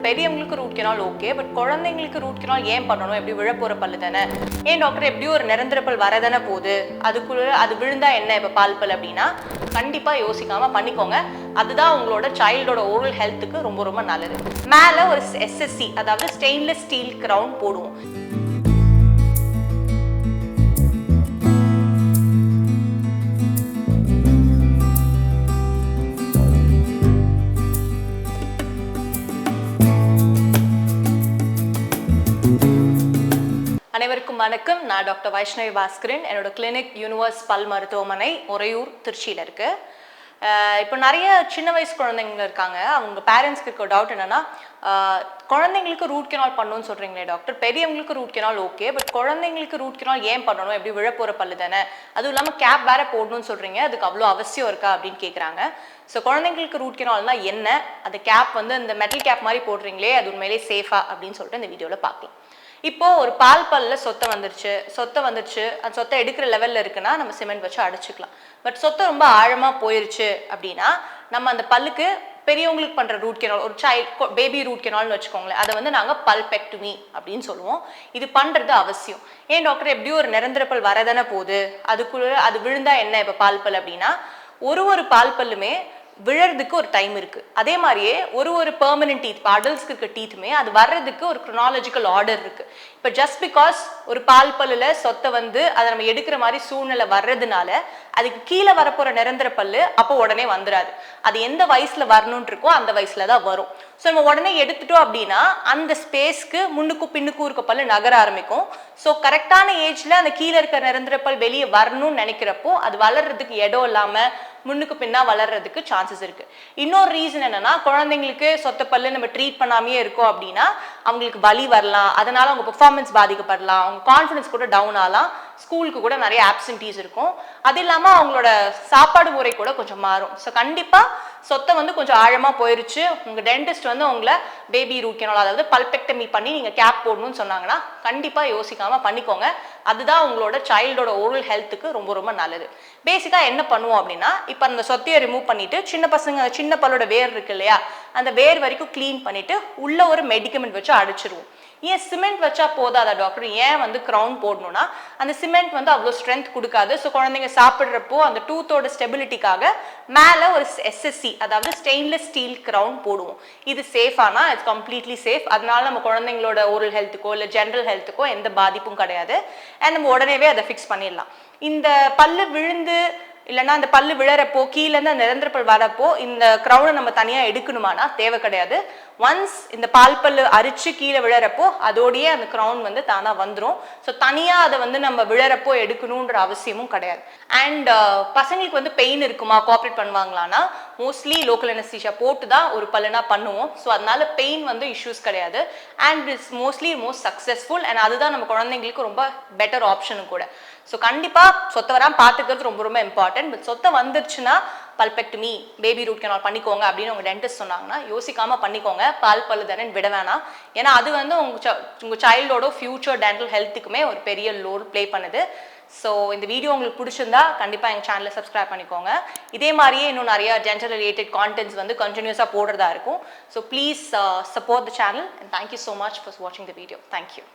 பெரியவங்களுக்கு root canal okay, but குழந்தைங்களுக்கு root canal ஏன் பண்ணணும்? எப்படி விழப்போற பல்லு தானே, ஏன் டாக்டர் எப்படி ஒரு நிரந்தர பல் வரதானே போகுது, அதுக்குள்ள அது விழுந்தா என்ன இப்போ பால் பல் அப்படின்னா கண்டிப்பா யோசிக்காம பண்ணிக்கோங்க. அதுதான் உங்களோட சைல்டோட ஓரல் ஹெல்த்துக்கு ரொம்ப ரொம்ப நல்லது. மேலே ஒரு SSC அதாவது ஸ்டெயின்லெஸ் ஸ்டீல் கிரவுன் போடுவோம். அனைவருக்கும் வணக்கம். நான் டாக்டர் வைஷ்ணவி பாஸ்கரன். என்னோட கிளினிக் யூனிவர்ஸ் பல் மருத்துவமனை உறையூர் திருச்சியில் இருக்கு. இப்போ நிறைய சின்ன வயசு குழந்தைங்க இருக்காங்க. அவங்க பேரண்ட்ஸ்க்கு இருக்க டவுட் என்னன்னா, குழந்தைங்களுக்கு ரூட் கெனால் பண்ணணும்னு சொல்றீங்களே டாக்டர், பெரியவங்களுக்கு ரூட் கெனால் ஓகே, பட் குழந்தைங்களுக்கு ரூட் கெனால் ஏன் பண்ணணும்? எப்படி விழப்போற பல்லு தானே, அதுவும் இல்லாமல் கேப் வேற போடணும்னு சொல்றீங்க, அதுக்கு அவ்வளோ அவசியம் இருக்கா அப்படின்னு கேட்குறாங்க. ஸோ குழந்தைங்களுக்கு ரூட் கெனால்னா என்ன, அந்த கேப் வந்து இந்த மெட்டல் கேப் மாதிரி போடுறீங்களே அது உண்மையிலே சேஃபா அப்படின்னு சொல்லிட்டு இந்த வீடியோவில் பார்க்கலாம். இப்போ ஒரு பால் பல்ல சொத்தை வந்துருச்சு, அந்த சொத்தை எடுக்கிற லெவல்ல இருக்குன்னா நம்ம சிமெண்ட் வச்சு அடைச்சிக்கலாம். பட் சொத்தை ரொம்ப ஆழமா போயிருச்சு அப்படின்னா நம்ம அந்த பல்லுக்கு பெரியவங்களுக்கு பண்ற ரூட் கெனால், ஒரு பேபி ரூட் கெனால்னு வச்சுக்கோங்களேன், அதை வந்து நாங்கள் பல்பெக்டமி அப்படின்னு சொல்லுவோம். இது பண்றது அவசியம். ஏன் டாக்டர் எப்படி ஒரு நிரந்தர பல் வரதானே போகுது, அதுக்குள்ள அது விழுந்தா என்ன இப்போ பால் பல் அப்படின்னா, ஒரு பால் பல்லுமே விழறதுக்கு ஒரு டைம் இருக்கு. அதே மாதிரியே ஒரு பெர்மனன்ட் டீத், இப்போ அடல்ட்ஸ்க்கு இருக்க டீத்துமே அது வர்றதுக்கு ஒரு குரோனாலஜிக்கல் ஆர்டர் இருக்கு. இப்போ ஜஸ்ட் பிகாஸ் ஒரு பால் பல்லுல சொத்தை வந்து அதை நம்ம எடுக்கிற மாதிரி சூழ்நிலை வர்றதுனால அதுக்கு கீழே வரப்போற நிரந்தர பல்லு அப்போ உடனே வந்துடாது. அது எந்த வயசுல வரணும்னு இருக்கோ அந்த வயசுல தான் வரும். ஸோ நம்ம உடனே எடுத்துட்டோம் அப்படின்னா அந்த ஸ்பேஸ்க்கு முன்னுக்கும் பின்னுக்கும் இருக்க பல்லு நகர ஆரம்பிக்கும். ஸோ கரெக்டான ஏஜ்ல அந்த கீழே இருக்க நிரந்தர பல் வெளியே வரணும்னு நினைக்கிறப்போ அது வளர்றதுக்கு இடம் இல்லாம முன்னுக்கு பின்னா வளர்றதுக்கு சான்சஸ் இருக்கு. இன்னொரு ரீசன் என்னன்னா, குழந்தைங்களுக்கு சொத்த பல்லு நம்ம ட்ரீட் பண்ணாமையே இருக்கோம் அப்படின்னா அவங்களுக்கு வலி வரலாம், அதனால அவங்க பெர்ஃபார்மன்ஸ் பாதிக்கப்படலாம், அவங்க கான்ஃபிடன்ஸ் கூட டவுன் ஆகலாம், ஸ்கூலுக்கு கூட நிறைய ஆப்சன்டீஸ் இருக்கும், அது இல்லாமல் அவங்களோட சாப்பாடு முறை கூட கொஞ்சம் மாறும். ஸோ கண்டிப்பாக சொத்தை வந்து கொஞ்சம் ஆழமாக போயிருச்சு, உங்கள் டென்டிஸ்ட் வந்து உங்களை பேபி ரூட் கெனால் அதாவது பல்பெக்டமி பண்ணி நீங்கள் கேப் போடணும்னு சொன்னாங்கன்னா கண்டிப்பாக யோசிக்காமல் பண்ணிக்கோங்க. அதுதான் உங்களோட சைல்டோட ஓரல் ஹெல்த்துக்கு ரொம்ப ரொம்ப நல்லது. பேசிக்காக என்ன பண்ணுவோம் அப்படின்னா, இப்போ அந்த சொத்தையை ரிமூவ் பண்ணிட்டு சின்ன பசங்க சின்ன பல்லோட வேர் இருக்கு இல்லையா, அந்த வேர் வரைக்கும் க்ளீன் பண்ணிட்டு உள்ள ஒரு மெடிக்கமெண்ட் வச்சு அடைச்சிருவோம். ஏன் சிமெண்ட் வச்சா போதாதா டாக்டர், ஏன் வந்து கிரவுன் போடணும்னா அந்த சிமெண்ட் வந்து அவ்வளோ ஸ்ட்ரென்த் கொடுக்காது. ஸோ குழந்தைங்க சாப்பிட்றப்போ அந்த டூத்தோட ஸ்டெபிலிட்டிக்காக மேலே ஒரு SSC அதாவது ஸ்டெயின்லெஸ் ஸ்டீல் கிரவுன் போடுவோம். இது சேஃபானா இட்ஸ் கம்ப்ளீட்லி சேஃப். அதனால நம்ம குழந்தைங்களோட ஓரல் ஹெல்த்துக்கோ இல்லை ஜென்ரல் ஹெல்த்துக்கோ எந்த பாதிப்பும் கிடையாது. அண்ட் நம்ம உடனேவே அதை ஃபிக்ஸ் பண்ணிடலாம். இந்த பல்லு விழுந்து இல்லைன்னா அந்த பல்லு விழறப்போ கீழேருந்து அந்த நிரந்தர பல் வரப்போ இந்த கிரவுனை நம்ம தனியாக எடுக்கணுமானா தேவை கிடையாது. ஒன்ஸ் இந்த பால் பல்லு அரிச்சு கீழே விழறப்போ அதோடையே அந்த கிரவுன் வந்து தானாக வந்துடும். ஸோ தனியாக அதை வந்து நம்ம விழறப்போ எடுக்கணுன்ற அவசியமும் கிடையாது. அண்ட் பசங்களுக்கு வந்து பெயின் இருக்குமா, கோஆப்ரேட் பண்ணுவாங்களான்னா மோஸ்ட்லி லோக்கல் அனஸ்தீசியா போட்டு தான் ஒரு பல்லுனா பண்ணுவோம். ஸோ அதனால பெயின் வந்து இஷ்யூஸ் கிடையாது. And it's mostly most successful. And அதுதான் நம்ம குழந்தைங்களுக்கு ரொம்ப பெட்டர் ஆப்ஷனும் கூட. ஸோ கண்டிப்பாக சொத்தை வராமல் பார்த்துக்கிறது ரொம்ப ரொம்ப இம்பார்ட்டன்ட். பட் சொத்தை வந்துருச்சுன்னா பல்பெக்டமி பேபி ரூட் கெனால் பண்ணிக்கோங்க அப்படின்னு உங்கள் டென்டிஸ்ட் சொன்னாங்கன்னா யோசிக்காமல் பண்ணிக்கோங்க. பால் பல்லு தானே விட வேணாம். ஏன்னா அது வந்து உங்கள் சைல்டோட ஃபியூச்சர் டென்டல் ஹெல்த்துக்குமே ஒரு பெரிய ரோல் ப்ளே பண்ணுது. ஸோ இந்த வீடியோ உங்களுக்கு பிடிச்சிருந்தா கண்டிப்பாக எங்கள் சேனலை சப்ஸ்கிரைப் பண்ணிக்கோங்க. இதே மாதிரியே இன்னும் நிறைய டென்டல் ரிலேட்டட் கான்டென்ட்ஸ் வந்து கண்டினியூஸாக போடுறதா இருக்கும். So please support the channel and thank you so much for வாட்சிங் த வீடியோ. தேங்க்யூ.